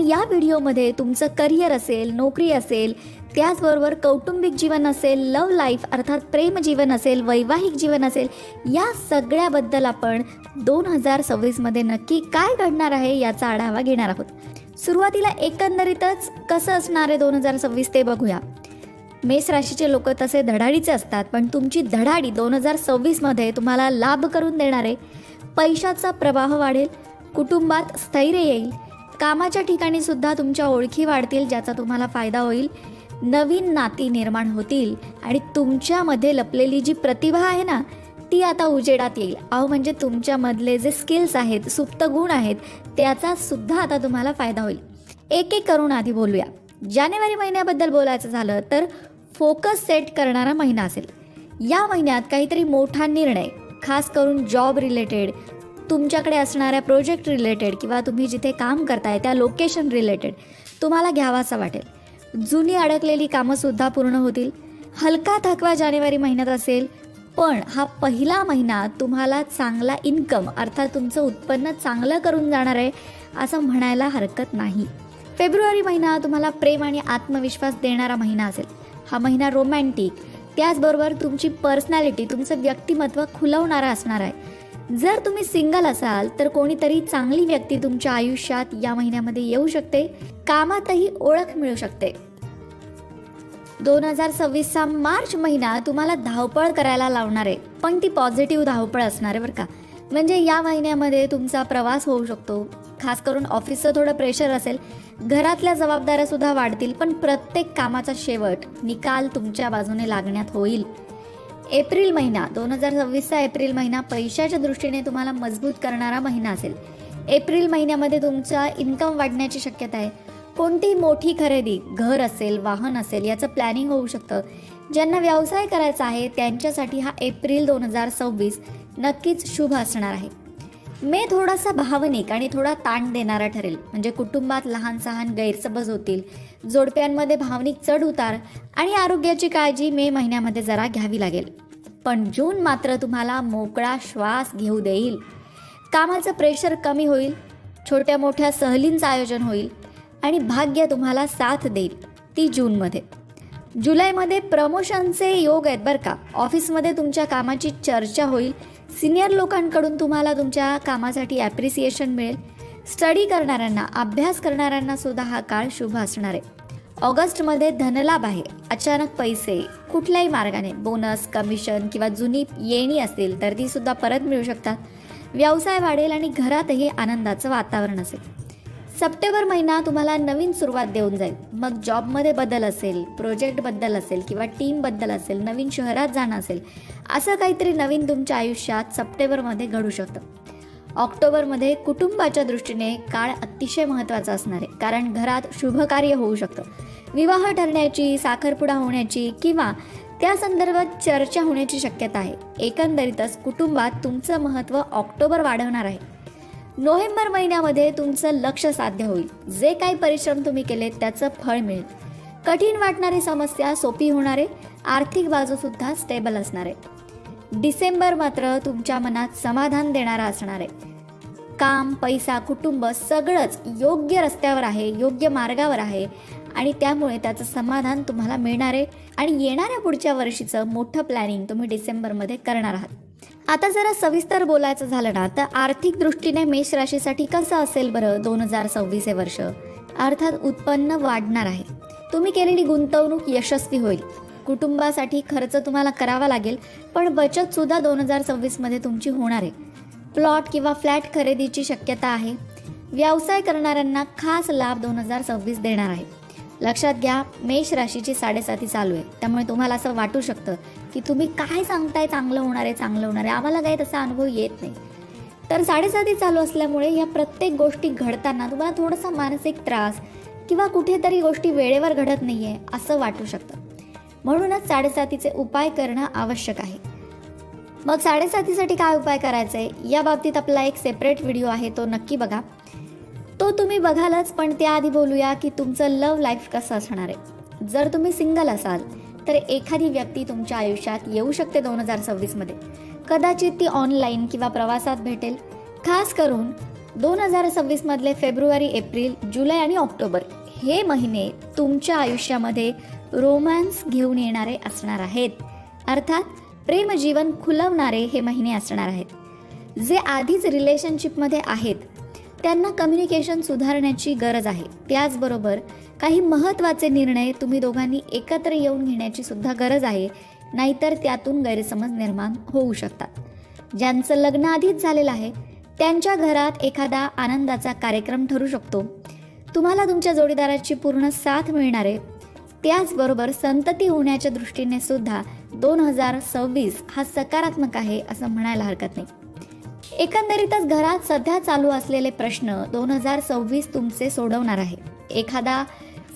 या व्हिडिओमध्ये तुमचं करिअर असेल, नोकरी असेल, त्याचबरोबर कौटुंबिक जीवन असेल, लव्ह लाईफ अर्थात प्रेम जीवन असेल, वैवाहिक जीवन असेल, या सगळ्याबद्दल आपण 2026मध्ये नक्की काय घडणार आहे याचा आढावा घेणार आहोत. सुरुवातीला एकंदरीतच कसं असणार आहे 2026 ते बघूया. मेष राशीचे लोक तसे धडाडीचे असतात, पण तुमची धडाडी 2026मध्ये तुम्हाला लाभ करून देणार आहे. पैशाचा प्रवाह वाढेल, कुटुंबात स्थैर्य येईल, कामाच्या ठिकाणी सुद्धा तुमच्या ओळखी वाढतील ज्याचा तुम्हाला फायदा होईल. नवीन नाती निर्माण होतील आणि तुमच्यामध्ये लपलेली जी प्रतिभा आहे ना ती आता उजेडात येईल. म्हणजे तुमच्यामधले जे स्किल्स आहेत, सुप्त गुण आहेत, त्याचा सुद्धा आता तुम्हाला फायदा होईल. एक एक करून आधी बोलूया. जानेवारी महिन्याबद्दल बोलायचं झालं तर फोकस सेट करणारा महिना असेल. या महिन्यात काहीतरी मोठा निर्णय, खास करून जॉब रिलेटेड, तुमच्याकडे असणाऱ्या प्रोजेक्ट रिलेटेड किंवा तुम्ही जिथे काम करताय त्या लोकेशन रिलेटेड तुम्हाला घ्यावासा वाटेल. जुनी अडकलेली कामंसुद्धा पूर्ण होतील. हलका थकवा जानेवारी महिन्यात असेल, पण हा पहिला महिना तुम्हाला चांगला इन्कम अर्थात तुमचं उत्पन्न चांगलं करून जाणार आहे असं म्हणायला हरकत नाही. फेब्रुवारी महिना तुम्हाला प्रेम आणि आत्मविश्वास देणारा महिना असेल. हा महिना रोमॅन्टिक, त्याचबरोबर तुमची पर्सनॅलिटी, तुमचं व्यक्तिमत्व खुलवणारा असणार आहे. जर तुम्ही सिंगल असाल तर कोणीतरी चांगली व्यक्ती तुमच्या आयुष्यात या महिन्यामध्ये येऊ शकते. कामातही ओळख मिळू शकते. 2026चा मार्च महिना तुम्हाला धावपळ करायला लावणार आहे, पण ती पॉझिटिव्ह धावपळ असणार आहे बरं का. म्हणजे या महिन्यामध्ये तुमचा प्रवास होऊ शकतो. खास करून ऑफिसचं थोडं प्रेशर असेल, घरातल्या जबाबदाऱ्यासुद्धा वाढतील, पण प्रत्येक कामाचा शेवट निकाल तुमच्या बाजूने लागण्यात होईल. एप्रिल महिना 2026चा एप्रिल महिना पैशाच्या दृष्टीने तुम्हाला मजबूत करणारा महिना असेल. एप्रिल महिन्यामध्ये तुमचा इन्कम वाढण्याची शक्यता आहे. कोणतीही मोठी खरेदी, घर असेल, वाहन असेल, याचं प्लॅनिंग होऊ शकतं. ज्यांना व्यवसाय करायचा आहे त्यांच्यासाठी हा एप्रिल 2026 नक्कीच शुभ असणार आहे. मे थोडासा भावनिक आणि थोडा ताण देणारा ठरेल. म्हणजे कुटुंबात लहान सहान गैरसमज होतील, जोडप्यांमध्ये भावनिक चढ उतार आणि आरोग्याची काळजी मे महिन्यामध्ये जरा घ्यावी लागेल. पण जून मात्र तुम्हाला मोकळा श्वास घेऊ देईल. कामाचं प्रेशर कमी होईल, छोट्या मोठ्या सहलींचं आयोजन होईल आणि भाग्य तुम्हाला साथ देईल ती जूनमध्ये. जुलैमध्ये प्रमोशनचे योग आहेत बरं का. ऑफिसमध्ये तुमच्या कामाची चर्चा होईल. सिनियर लोकांकडून तुम्हाला तुमच्या कामासाठी ॲप्रिसिएशन मिळेल. स्टडी करणाऱ्यांना, अभ्यास करणाऱ्यांना सुद्धा हा काळ शुभ असणार आहे. ऑगस्टमध्ये धनलाभ आहे. अचानक पैसे कुठल्याही मार्गाने, बोनस, कमिशन किंवा जुनी येणी असतील तर ती सुद्धा परत मिळू शकतात. व्यवसाय वाढेल आणि घरातही आनंदाचं वातावरण असेल. सप्टेंबर महिना तुम्हाला नवीन सुरुवात देऊन जाईल. मग जॉबमध्ये बदल असेल, प्रोजेक्टबद्दल असेल किंवा टीमबद्दल असेल, नवीन शहरात जाणं असेल, असं काहीतरी नवीन तुमच्या आयुष्यात सप्टेंबरमध्ये घडू शकतं. ऑक्टोबरमध्ये कुटुंबाच्या दृष्टीने काळ अतिशय महत्त्वाचा असणार आहे, कारण घरात शुभकार्य होऊ शकतं. विवाह ठरण्याची, साखरपुडा होण्याची किंवा त्या संदर्भात चर्चा होण्याची शक्यता आहे. एकंदरीतच कुटुंबात तुमचं महत्त्व ऑक्टोबर वाढवणार आहे. नोव्हेंबर महिन्यामध्ये तुमचं लक्ष साध्य होईल. जे काही परिश्रम तुम्ही केले त्याचं फळ मिळेल. कठीण वाटणारी समस्या सोपी होणार आहे. आर्थिक बाजूसुद्धा स्टेबल असणार आहे. डिसेंबर मात्र तुमच्या मनात समाधान देणारा असणार आहे. काम, पैसा, कुटुंब सगळंच योग्य रस्त्यावर आहे, योग्य मार्गावर आहे आणि त्यामुळे त्याचं समाधान तुम्हाला मिळणार आहे. आणि येणाऱ्या पुढच्या वर्षीचं मोठं प्लॅनिंग तुम्ही डिसेंबरमध्ये करणार आहात. आता जरा सविस्तर बोलायचं झालं ना तर आर्थिक दृष्टीने मेष राशीसाठी कसं असेल बरं 2026 हे वर्ष. अर्थात उत्पन्न वाढणार आहे. तुम्ही केलेली गुंतवणूक यशस्वी होईल. कुटुंबासाठी खर्च तुम्हाला करावा लागेल, पण बचतसुद्धा 2026मध्ये तुमची होणार आहे. प्लॉट किंवा फ्लॅट खरेदीची शक्यता आहे. व्यवसाय करणाऱ्यांना खास लाभ 2026 देणार आहे. लक्षात घ्या, मेष राशीची 7.5 चालू आहे, त्यामुळे तुम्हाला असं वाटू शकतं की तुम्ही काय सांगताय चांगलं होणार आहे, चांगलं होणार आहे, आम्हाला काही तसा अनुभव येत नाही. तर 7.5 चालू असल्यामुळे या प्रत्येक गोष्टी घडताना तुम्हाला थोडासा मानसिक त्रास किंवा कुठेतरी गोष्टी वेळेवर घडत नाही आहे असं वाटू शकतं. म्हणूनच 7.5चे उपाय करणं आवश्यक आहे. मग 7.5साठी काय उपाय करायचे आहे या बाबतीत आपला एक सेपरेट व्हिडिओ आहे, तो नक्की बघा. तो तुम्ही बघालच, पण त्याआधी बोलूया की तुमचं लव्ह लाईफ कसं असणार आहे. जर तुम्ही सिंगल असाल तर एखादी व्यक्ती तुमच्या आयुष्यात येऊ शकते 2026मध्ये. कदाचित ती ऑनलाईन किंवा प्रवासात भेटेल. खास करून 2026 मधले फेब्रुवारी, एप्रिल, जुलै आणि ऑक्टोबर हे महिने तुमच्या आयुष्यामध्ये रोमॅन्स घेऊन येणारे असणार आहेत. अर्थात प्रेमजीवन खुलवणारे हे महिने असणार आहेत. जे आधीच रिलेशनशिपमध्ये आहेत त्यांना कम्युनिकेशन सुधारण्याची गरज आहे. त्याचबरोबर काही महत्त्वाचे निर्णय तुम्ही दोघांनी एकत्र येऊन घेण्याची सुद्धा गरज आहे, नाहीतर त्यातून गैरसमज निर्माण होऊ शकतात. ज्यांचं लग्न आधीच झालेलं आहे त्यांच्या घरात एखादा आनंदाचा कार्यक्रम ठरू शकतो. तुम्हाला तुमच्या जोडीदाराची पूर्ण साथ मिळणार आहे. त्याचबरोबर संतती होण्याच्या दृष्टीने सुद्धा 2026 हा सकारात्मक आहे असं म्हणायला हरकत नाही. एकंदरीतच घरात सध्या चालू असलेले प्रश्न 2026 तुमचे सोडवणार आहे. एखादा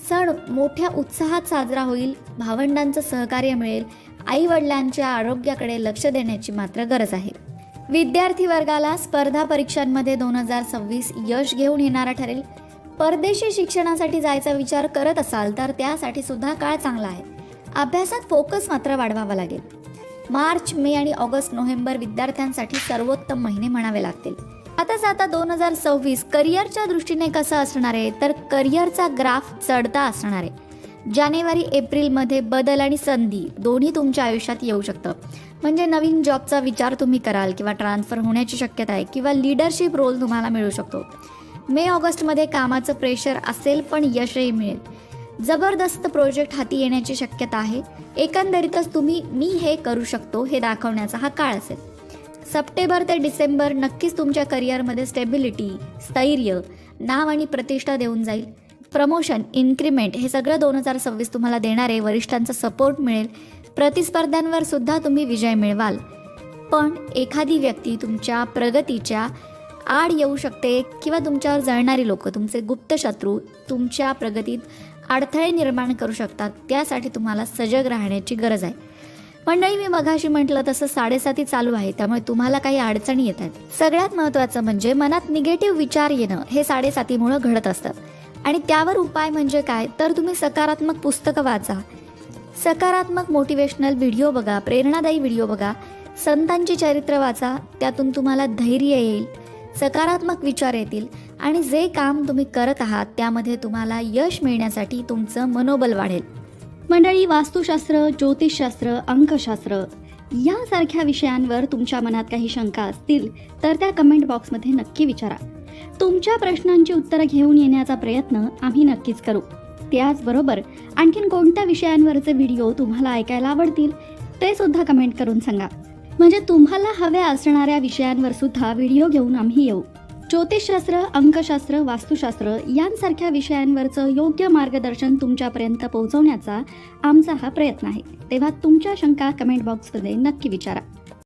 सण मोठ्या उत्साहात साजरा होईल, भावंडांचं सहकार्य मिळेल, आई वडिलांच्या आरोग्याकडे लक्ष देण्याची मात्र गरज आहे. विद्यार्थी वर्गाला स्पर्धा परीक्षांमध्ये 2026 यश घेऊन येणारा ठरेल. परदेशी शिक्षणासाठी जायचा विचार करत असाल तर त्यासाठी सुद्धा काळ चांगला आहे. अभ्यासात फोकस मात्र वाढवावा लागेल. मार्च, मे आणि ऑगस्ट, नोव्हेंबर विद्यार्थ्यांसाठी सर्वोत्तम महिने म्हणावे लागतील. आता 2026 करिअरच्या दृष्टीने कसं असणार आहे तर करिअरचा ग्राफ चढता असणार आहे. जानेवारी, एप्रिलमध्ये बदल आणि संधी दोन्ही तुमच्या आयुष्यात येऊ शकतं. म्हणजे नवीन जॉबचा विचार तुम्ही कराल किंवा ट्रान्सफर होण्याची शक्यता आहे किंवा लिडरशिप रोल तुम्हाला मिळू शकतो. मे, ऑगस्टमध्ये कामाचं प्रेशर असेल पण यशही मिळेल. जबरदस्त प्रोजेक्ट हाती येण्याची शक्यता आहे. एकंदरीतच तुम्ही मी हे करू शकतो हे दाखवण्याचा हा काळ असेल. सप्टेंबर ते डिसेंबर नक्कीच तुमच्या करिअरमध्ये स्टेबिलिटी, स्थैर्य, नाव आणि प्रतिष्ठा देऊन जाईल. प्रमोशन, इन्क्रिमेंट हे सगळं 2026 तुम्हाला देणार आहे. वरिष्ठांचा सपोर्ट मिळेल. प्रतिस्पर्ध्यांवर सुद्धा तुम्ही विजय मिळवाल. पण एखादी व्यक्ती तुमच्या प्रगतीच्या आड येऊ शकते किंवा तुमच्यावर जळणारी लोक, तुमचे गुप्त शत्रू तुमच्या प्रगतीत अडथळे निर्माण करू शकतात. त्यासाठी तुम्हाला सजग राहण्याची गरज आहे. मंडळी, मी मगाशी म्हटलं तसं 7.5 चालू आहे, त्यामुळे तुम्हाला काही अडचणी येत आहेत. सगळ्यात महत्त्वाचं म्हणजे मनात निगेटिव्ह विचार येणं हे 7.5मुळे घडत असतात. आणि त्यावर उपाय म्हणजे काय तर तुम्ही सकारात्मक पुस्तकं वाचा, सकारात्मक मोटिवेशनल व्हिडिओ बघा, प्रेरणादायी व्हिडिओ बघा, संतांची चरित्र वाचा. त्यातून तुम्हाला धैर्य येईल, सकारात्मक विचार येतील आणि जे काम तुम्ही करत आहात त्यामध्ये तुम्हाला यश मिळण्यासाठी तुमचं मनोबल वाढेल. मंडळी, वास्तुशास्त्र, ज्योतिषशास्त्र, अंकशास्त्र यासारख्या विषयांवर तुमच्या मनात काही शंका असतील तर त्या कमेंट बॉक्समध्ये नक्की विचारा. तुमच्या प्रश्नांची उत्तरं घेऊन येण्याचा प्रयत्न आम्ही नक्कीच करू. त्याचबरोबर आणखीन कोणत्या विषयांवरचे व्हिडिओ तुम्हाला ऐकायला आवडतील ते सुद्धा कमेंट करून सांगा. म्हणजे तुम्हाला हव्या असणाऱ्या विषयांवर सुद्धा व्हिडिओ घेऊन आम्ही येऊ. ज्योतिषशास्त्र, अंकशास्त्र, वास्तुशास्त्र यांसारख्या विषयांवरचं योग्य मार्गदर्शन तुमच्यापर्यंत पोहोचवण्याचा आमचा हा प्रयत्न आहे. तेव्हा तुमच्या शंका कमेंट बॉक्समध्ये नक्की विचारा.